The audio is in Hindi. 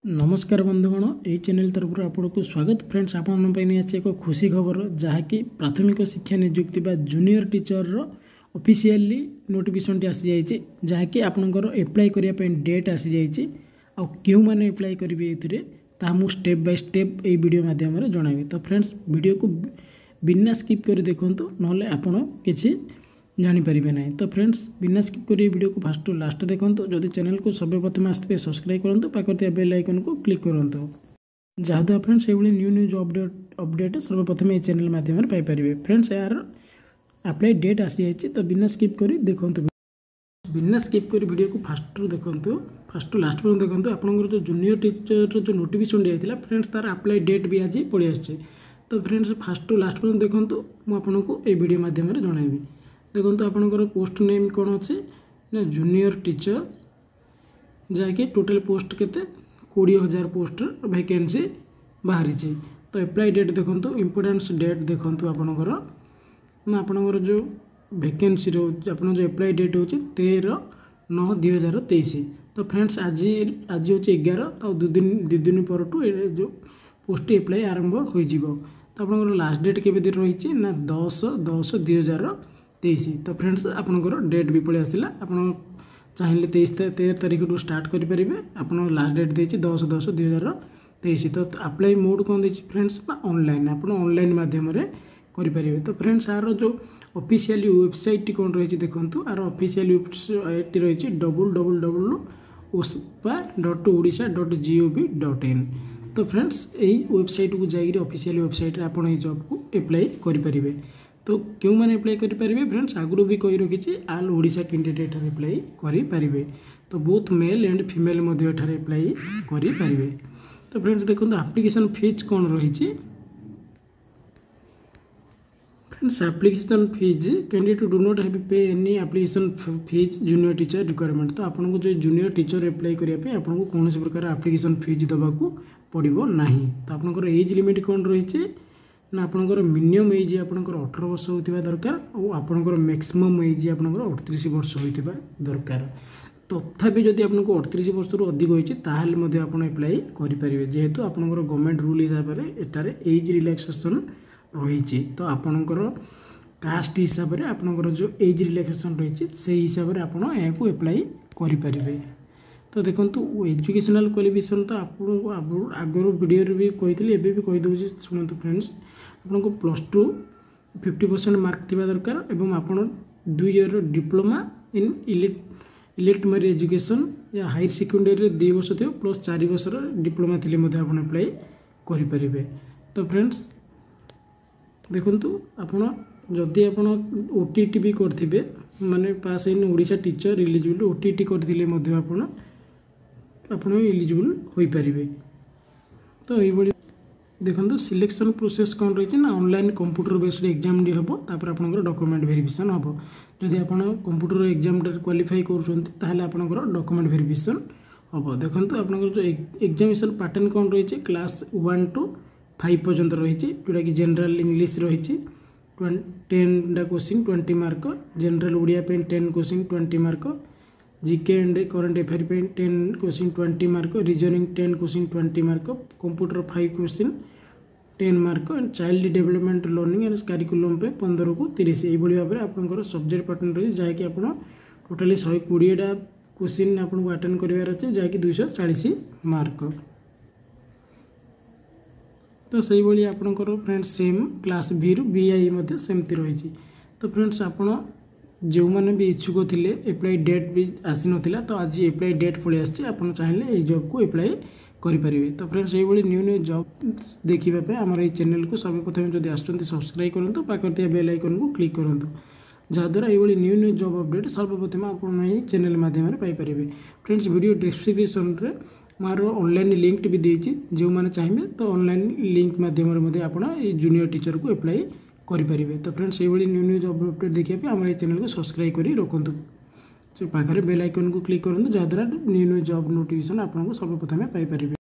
नमस्कार बंधुगण यही चैनल तरफ आपको स्वागत। फ्रेंड्स आपण एक खुशी खबर जहाँकि प्राथमिक शिक्षा नियुक्ति जूनियर टीचर ऑफिशियली नोटिफिकेशन आसी जाइए जहाँकि आपंकर एप्लाई करने डेट आसी जाइए आउ मैंने एप्लाई करेंगे ये मुझे स्टेप बाय स्टेप ये वीडियो माध्यम जनइबी। तो फ्रेंड्स वीडियो को बिना स्किप कर देखूँ ना आपण किसी जानीपर ना। तो फ्रेंड्स बिना स्किप कर वीडियो को फास्ट टू लास्ट देखो। जदि चैनल को सर्वप्रथम आसते सब्सक्राइब करूँ पाखर बेल आइकन को क्लिक करूँ जहाँद्वारा फ्रेंड्स ये न्यू न्यूज अपडेट सर्वप्रथम ये चैनल माध्यम पाइपर। फ्रेंड्स यार अप्लाई डेट आसी जाइए तो बिना स्किप कर देखो। बिना स्किप कर वीडियो को फास्ट टू देखो फास्ट टू लास्ट पर्यटन देखो। आपंकर जो जूनियर टीचर जो नोटिफिकेशन दिया फ्रेंड्स तार अप्लाई डेट भी आज पलि आसी। तो फ्रेंड्स फास्ट टू लास्ट पर्यटन देखो मुझे ये वीडियो माध्यम जनइबी। देखो आपंकर पोस्ट नेम कौन अच्छे ना जूनियर टीचर जहाँकि टोटल पोस्ट केते 20,000 पोस्ट वैकेंसी बाहरी। तो एप्लाई डेट देखो इम्पोर्टेंस डेट देखो आपंकर ना आपंकर जो वैकेंसी आप जो एप्लाई डेट हो 13/9/2023। तो फ्रेंड्स आज आज हूँ 11 तो दु दिन पर जो पोस्ट एप्लाई आरंभ हो। तो आपंकर लास्ट डेट के रही ना 10/10/2023। तो फ्रेंड्स आपंकर डेट भी पलि आसला। आप चाहिए 13 तारीख टू स्टार्ट करेंगे। आप लास्ट डेट देखिए 10/10/2023। तो अप्लाई मोड कौन देखिए फ्रेंड्स ना ऑनलाइन आप ऑनलाइन माध्यम करेंगे। तो फ्रेंड्स यार जो ऑफिशियली वेबसाइट कौन रही देखो यार ऑफिशियली वेबसाइट रही www.ospa.odisha.gov.in। तो फ्रेंड्स यही वेबसाइट को जाइए ऑफिशियल वेबसाइट आप जॉब को एप्लाई करेंगे। तो क्यों मैंने एप्लाई करेंगे फ्रेंड्स आगुरी भी कही रखी आल ओडिशा कैंडिडेट एप्लाई करेंगे। तो both male and female apply करेंगे। तो फ्रेंड्स देखो एप्लिकेशन फीस कौन रही friends application fees candidate do not have pay any application fees junior teacher requirement. तो आपको जो जूनियर टीचर एप्लाई करने आपको कौन प्रकार एप्लिकेशन फीस देवाक पड़ो ना। तो आपंकर एज लिमिट कौन रही ना आपंकर मिनिमम एज आपंकर 18 वर्ष होता दरकार और आपंकर मैक्सिमम एज आपंकर 38 वर्ष होता दरकार। तथापि जदि आपको 38 वर्ष अधिक होती आप एप्लाई करेंगे जेहेतु आपंकर गवर्नमेंट रूल हिसाब से एटारे एज रिलैक्सेशन रही। तो आपंकर कास्ट हिसाब से आपंकर जो एज रिलैक्सेशन रही से हिसाब से आप एप्लाई करेंगे। तो देखो एजुकेशनल क्वालिफिकेशन तो आपको आगर वीडियो भी कही भी कहीदे शुणु फ्रेंड्स आपको +2 50% मार्क थी दरकार एवं आप 2 year diploma in electrical education या हायर सेकेंडरी 2 वर्ष थी प्लस 4 वर्ष डिप्लोमा थी आप एप्लाई करेंगे। तो फ्रेंड्स देखो जदि आप OTT भी करेंगे माने पास इन ओडिशा टीचर एलिजिबल OTT करते आप एलिजिबल हो पारे। तो ये देखो सिलेक्शन प्रोसेस कौन रही ना online computer based exam D हम तापर आपंकर डॉक्यूमेंट वेरिफिकेशन हम। जदि आप कंप्यूटर एग्जाम क्वालिफाई कर आपंकर डॉक्यूमेंट वेरिफिकेशन हम। देखो आपंकर जो एग्जामिनेशन पैटर्न कौन रही क्लास 1 to 5 पर्यंत रही जोटा कि जनरल इंग्लिश रही 10 question 20 mark general Odia 10 question 20 mark GK and current affair 10 question 20 mark reasoning 10 question 20 mark computer 5 question 10 mark and child development learning and curriculum पे 15 को 30 यही भाव में आपंकर सब्जेक्ट पैटर्न रही जहाँकि आप टोटाली 120टा क्वेश्चन आपको अटेंड करार अच्छे जहाँकि 240 मार्क। तो से भाई आपंकर फ्रेंड्स सेम क्लास बी रु BI सेमती रही। तो फ्रेंड्स आप जो मैंने भी इच्छुक थे एप्लाई डेट भी आसी नाला तो आज एप्लाई डेट पलि आसी आप चाहिए ये जॉब को एप्लाई करेंगे। तो फ्रेंड्स ये न्यू न्यू जॉब देखा आम ये चैनल को सर्वप्रथम जब आसुँच सब्सक्राइब करूँ पाखर बेल आइकन को क्लिक करूँ जहाँद्वारा ये न्यू न्यू जॉब अपडेट सर्वप्रथम आप चैनल माध्यम पाइपर। फ्रेंड्स वीडियो डिस्क्रिप्शन में मार ऑनलाइन लिंक भी देती जो मैंने चाहिए तो ऑनलाइन लिंक माध्यम आप जूनियर टीचर को एप्लाई करेंगे। तो फ्रेंड्स ये न्यू न्यू जॉब अपडेट देखा आम चैनल को सब्सक्राइब कर रखुँ पाखे बेल आइकन को क्लिक करूँ जहाँद्वारा न्यू न्यू जॉब नोटिफिकेशन आपको सर्वप्रथम पाइपर।